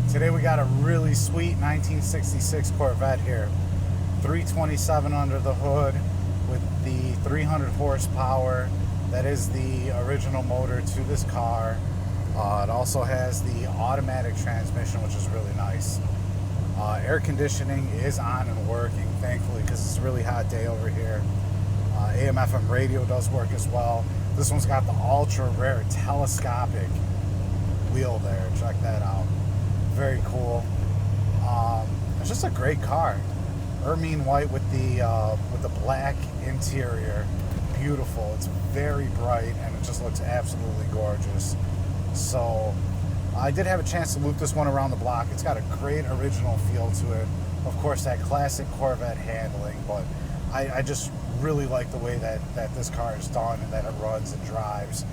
Today we got a really sweet 1966 Corvette here. 327 under the hood with the 300 horsepower. That is the original motor to this car. It also has the automatic transmission, which is really nice. Air conditioning is on and working, thankfully, because it's a really hot day over here. AM/FM radio does work as well. This one's got the ultra rare telescopic wheel there. Check that out. Very cool. It's just a great car. Ermine white with the black interior. Beautiful. It's very bright and it just looks absolutely gorgeous. So I did have a chance to loop this one around the block. It's got a great original feel to it. Of course, that classic Corvette handling, but I just really like the way that this car is done and that it runs and drives.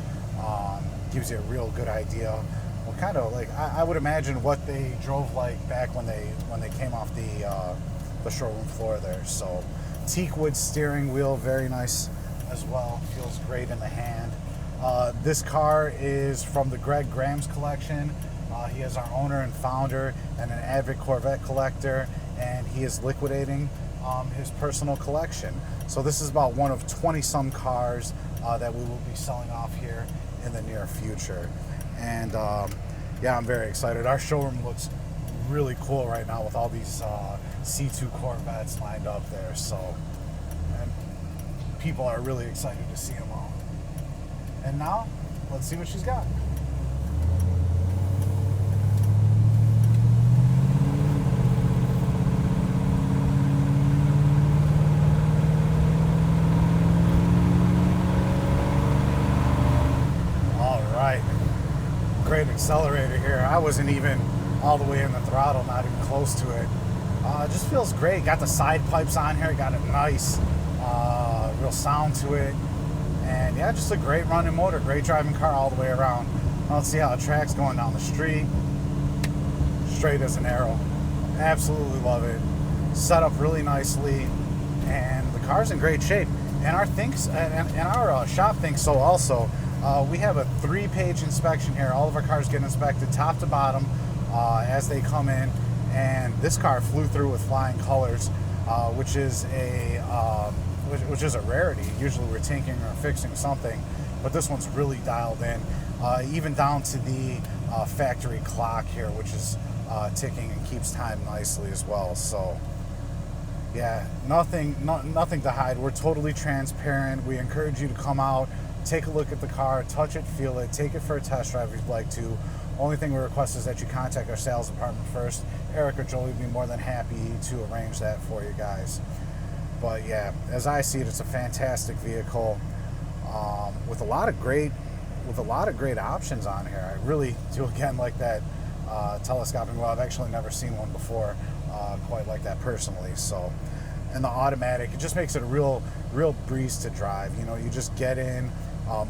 Gives you a real good idea. Well, kind of like I would imagine what they drove like back when they came off the showroom floor there. So teak wood steering wheel, very nice as well. Feels great in the hand. This car is from the Greg Graham's collection. He is our owner and founder and an avid Corvette collector, and he is liquidating his personal collection. So this is about one of 20 some cars that we will be selling off here in the near future. And yeah, I'm very excited. Our showroom looks really cool right now with all these C2 Corvettes lined up there. So, and people are really excited to see them all. And now, let's see what she's got. All right. Great accelerator here. I wasn't even all the way in the throttle, not even close to it. It just feels great. Got the side pipes on here, got a nice real sound to it. And yeah, just a great running motor, great driving car all the way around. Let's see how it tracks going down the street. Straight as an arrow. Absolutely love it. Set up really nicely, and the car's in great shape. And our shop thinks so also. We have a 3-page inspection here. All of our cars get inspected top to bottom as they come in, and this car flew through with flying colors, which is a rarity. Usually we're tinkering or fixing something, but this one's really dialed in, even down to the factory clock here, which is ticking and keeps time nicely as well. So yeah, nothing to hide. We're totally transparent. We encourage you to come out, take a look at the car, touch it, feel it, take it for a test drive if you'd like to. Only thing we request is that you contact our sales department first. Eric or Jolie would be more than happy to arrange that for you guys. But yeah, as I see it, it's a fantastic vehicle with a lot of great options on here. I really do again like that telescopic. Well, I've actually never seen one before quite like that personally. So, and the automatic, it just makes it a real breeze to drive. You know, you just get in,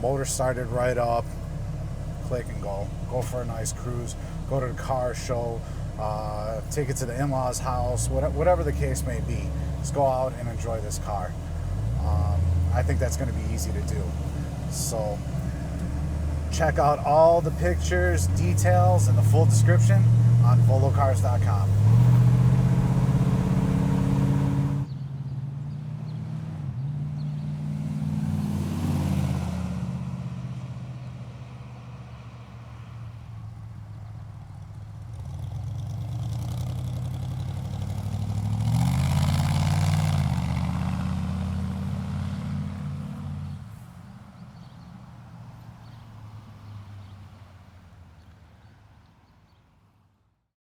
motor started right up, click and go for a nice cruise, go to the car show, take it to the in-laws house, whatever the case may be. Just go out and enjoy this car. I think that's going to be easy to do. So check out all the pictures, details, and the full description on volocars.com.